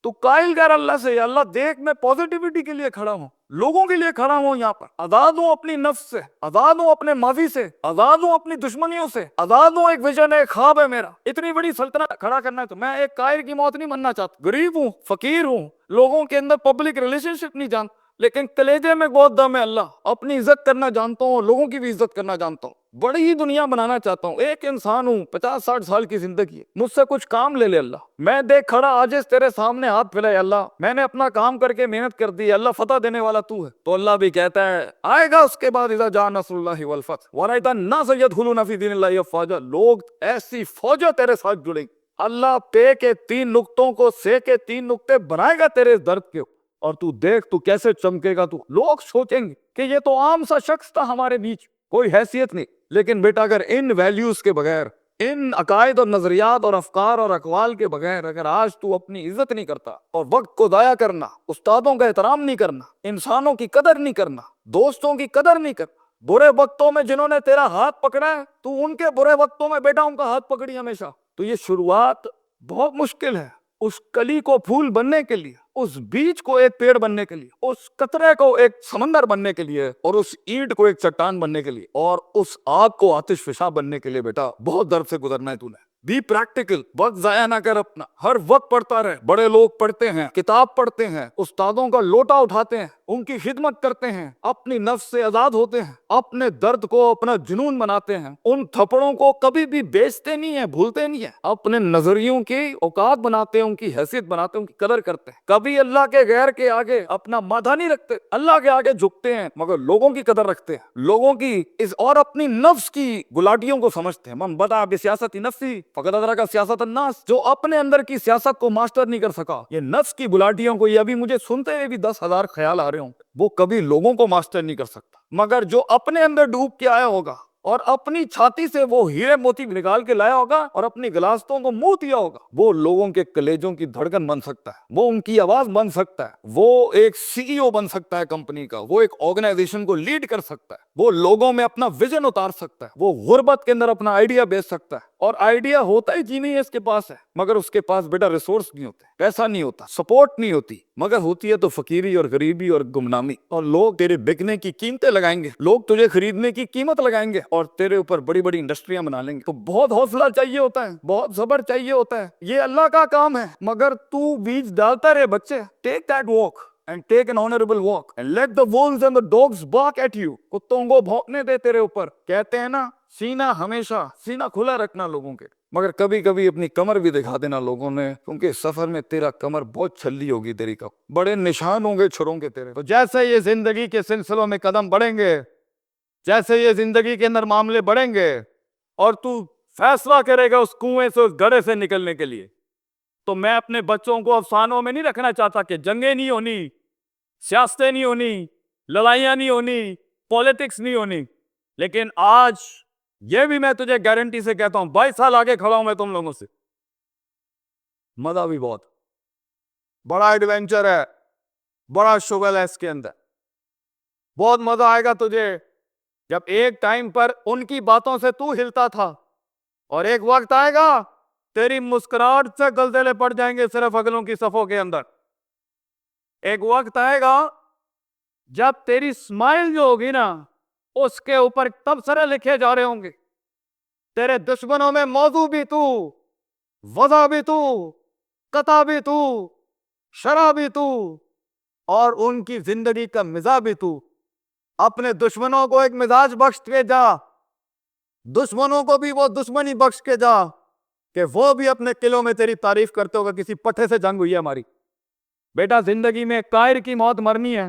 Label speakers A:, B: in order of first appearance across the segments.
A: तू कायल कर अल्लाह से, अल्लाह देख मैं पॉजिटिविटी के लिए खड़ा हूँ, लोगों के लिए खड़ा हूँ, यहाँ पर आजाद हूँ अपनी नफ्स से, आजाद हूँ अपने माजी से, आजाद हूँ अपनी दुश्मनियों से, आजाद हूँ, एक विजन है, एक ख्वाब है मेरा, इतनी बड़ी सल्तनत खड़ा करना है। तो मैं एक कायर की मौत नहीं मरना चाहता। गरीब हूँ, फकीर हूँ, लोगों के अंदर पब्लिक रिलेशनशिप नहीं जानता, लेकिन कलेजे में बहुत दम है अल्लाह, अपनी इज्जत करना जानता हूँ, लोगों की भी इज्जत करना जानता हूँ, बड़ी ही दुनिया बनाना चाहता हूँ। एक इंसान हूँ, 50-60 साल की जिंदगी है, मुझसे कुछ काम ले ले अल्लाह। मैं देख खड़ा आज तेरे सामने हाथ फैलाए अल्लाह, मैंने अपना काम करके मेहनत कर दी अल्लाह, फतह देने वाला तू है। तो अल्लाह भी कहता है आएगा उसके बाद इज़ा जा नसरुल्लाहि वल फतह व रअयता अन्नास यदखुलूना फी दीनिल्लाहि अफ़वाजा, लोग ऐसी फौजा तेरे साथ जुड़ेंगे। अल्लाह पे के 3 नुक्तों को से के 3 नुक्ते बनाएगा तेरे दर्द के, और तू देख तू कैसे चमकेगा। तू लोग सोचेंगे कि ये तो आम सा शख्स था हमारे बीच, कोई हैसियत नहीं, लेकिन बेटा अगर इन वैल्यूज के बगैर, इन अकायद और नजरियात और अफकार और अकवाल के बगैर अगर आज तू अपनी इज्जत नहीं करता, और वक्त को दाया करना, उस्तादों का एहतराम नहीं करना, इंसानों की कदर नहीं करना, दोस्तों की कदर नहीं करना, बुरे वक्तों में जिन्होंने तेरा हाथ पकड़ा है तू उनके बुरे वक्तों में बेटा उनका हाथ पकड़ी हमेशा, तो ये शुरुआत बहुत मुश्किल है। उस कली को फूल बनने के लिए, उस बीज को एक पेड़ बनने के लिए, उस कतरे को एक समंदर बनने के लिए, और उस ईंट को एक चट्टान बनने के लिए, और उस आग को आतिशफिशा बनने के लिए बेटा बहुत दर्द से गुजरना है तूने। बी प्रैक्टिकल, वक्त जाया ना कर अपना, हर वक्त पढ़ता रहे। बड़े लोग पढ़ते हैं, किताब पढ़ते हैं, उस्तादों का लोटा उठाते हैं, उनकी खिदमत करते हैं, अपनी नफ्स से आजाद होते हैं, अपने दर्द को अपना जुनून बनाते हैं, उन थप्पड़ों को कभी भी बेचते नहीं है, भूलते नहीं है, अपने नजरियों की औकात बनाते हैं, उनकी हैसियत बनाते हैं, उनकी कदर करते हैं। कभी अल्लाह के गैर के आगे अपना माथा नहीं रखते, अल्लाह के आगे झुकते हैं, मगर लोगों की कदर रखते हैं, लोगों की इस और अपनी नफ्स की गुलाटियों को समझते हैं। मन बदा बिसियासती नफ्सी फकद अदरका सियासत अन्नास, जो अपने अंदर की सियासत को मास्टर नहीं कर सका, ये नफ्स की गुलाटियों को, ये अभी मुझे सुनते हुए भी 10,000 ख्याल आ रहे हों, वो कभी लोगों को मास्टर नहीं कर सकता। मगर जो अपने अंदर डूब के आया होगा और अपनी छाती से वो हीरे मोती निकाल के लाया होगा और अपनी गिलास्तों को मुंह दिया होगा, वो लोगों के कलेजों की धड़कन बन सकता है, वो उनकी आवाज बन सकता है, वो एक सीईओ बन सकता है कंपनी का, वो एक ऑर्गेनाइजेशन को लीड कर सकता है, वो लोगों में अपना विजन उतार सकता है, वो गुर्बत के अंदर अपना आइडिया बेच सकता है। और आइडिया होता ही जी नहीं है इसके पास है, मगर उसके पास बेटा रिसोर्स नहीं होते, पैसा नहीं होता, सपोर्ट नहीं होती, मगर होती है तो फकीरी और गरीबी और गुमनामी। और लोग तेरे बिकने की कीमतें लगाएंगे, लोग तुझे खरीदने की कीमत लगाएंगे और तेरे ऊपर बड़ी बड़ी इंडस्ट्रियां बना लेंगे। तो बहुत हौसला चाहिए होता है, बहुत सब्र चाहिए होता है, ये अल्लाह का काम है। मगर तू बीज डालता रहे बच्चे, take that walk and take an honorable walk and let the wolves and the dogs bark at you, कुत्तों को भौंकने दे तेरे ऊपर। कहते हैं ना, सीना हमेशा सीना खुला रखना लोगों के, मगर कभी कभी अपनी कमर भी दिखा देना लोगों ने, क्योंकि सफर में तेरा कमर बहुत छल्ली होगी, तेरी कमर बड़े निशान होंगे छुरों के तेरे। तो जैसे ये जिंदगी के सिलसिलों में कदम बढ़ेंगे, जैसे ये जिंदगी के अंदर मामले बढ़ेंगे और तू फैसला करेगा उस कुएं से, उस गड्ढे से निकलने के लिए, तो मैं अपने बच्चों को अफसानों में नहीं रखना चाहता कि जंगें नहीं होनी, सियासतें नहीं होनी, लड़ाइयां नहीं होनी, पॉलिटिक्स नहीं होनी। लेकिन आज ये भी मैं तुझे गारंटी से कहता हूं, 22 साल आगे खड़ा हूं मैं तुम लोगों से, मजा भी बहुत, बड़ा एडवेंचर है, बड़ा शुगल है इसके अंदर, बहुत मजा आएगा तुझे जब एक टाइम पर उनकी बातों से तू हिलता था और एक वक्त आएगा तेरी मुस्कुराहट से गलदेले पड़ जाएंगे सिर्फ अगलों की सफों के अंदर। एक वक्त आएगा जब तेरी स्माइल जो होगी ना, उसके ऊपर तबसरे लिखे जा रहे होंगे, तेरे दुश्मनों में मौजू भी तू, वजह भी तू, कता भी तू, शरा भी तू, और उनकी जिंदगी का मिजाज भी तू। अपने दुश्मनों को एक मिजाज बख्श के जा, दुश्मनों को भी वो दुश्मनी बख्श के जा कि वो भी अपने किलों में तेरी तारीफ करते होगा, किसी पट्टे से जंग हुई है हमारी। बेटा जिंदगी में कायर की मौत मरनी है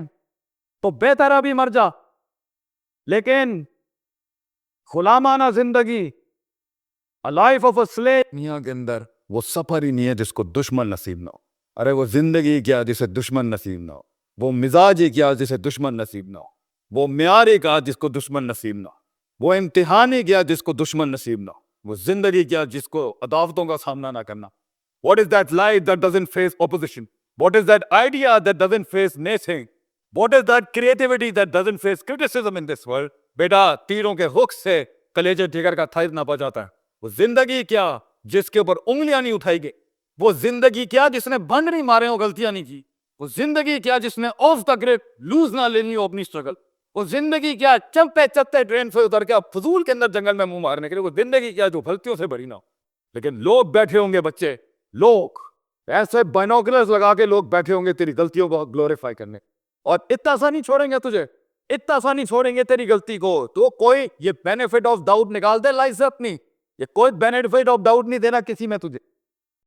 A: तो बेहतर अभी मर जा, लेकिन गुलामाना जिंदगी, a life of a slave, दुनिया के अंदर वो सफर ही नहीं है जिसको दुश्मन नसीब ना हो। अरे वो जिंदगी क्या जिसे दुश्मन नसीब ना हो, वो मिजाज ही क्या जिसे दुश्मन नसीब ना हो, वो म्यार ही क्या जिसको दुश्मन नसीब ना हो, वो इम्तिहान ही क्या जिसको दुश्मन नसीब ना हो, वो जिंदगी क्या जिसको अदावतों का सामना ना करना। What is that life that doesn't face opposition? What is that idea that doesn't face naysaying? What is that creativity that doesn't face criticism in this world? बेटा तीरों के हुक से कलेजे जिगर का थाइज नापा जाता है। वो जिंदगी क्या जिसके ऊपर उंगलियां नहीं उठाई गई, वो जिंदगी क्या जिसने बंद नहीं मारे हो, गलतियां नहीं की। वो जिंदगी क्या जिसने ऑफ द ग्रिप लूज ना लेनी हो अपनी स्ट्रगल। वो जिंदगी क्या चंपे चत्ते ट्रेन से उतर के अब फजूल के अंदर जंगल में मुंह मारने के लिए। वो जिंदगी क्या जो गलतियों से भरी ना हो। लेकिन लोग बैठे होंगे बच्चे, लोग ऐसे बाइनोकुलर्स लगा के लोग बैठे होंगे तेरी गलतियों को ग्लोरीफाई करने, और इतना सा नहीं छोड़ेंगे तुझे, इतना सा नहीं छोड़ेंगे तेरी गलती को। तो कोई ये बेनिफिट ऑफ डाउट निकाल दे लाइफ से अपनी, ये कोई बेनिफिट ऑफ डाउट नहीं देना किसी में तुझे।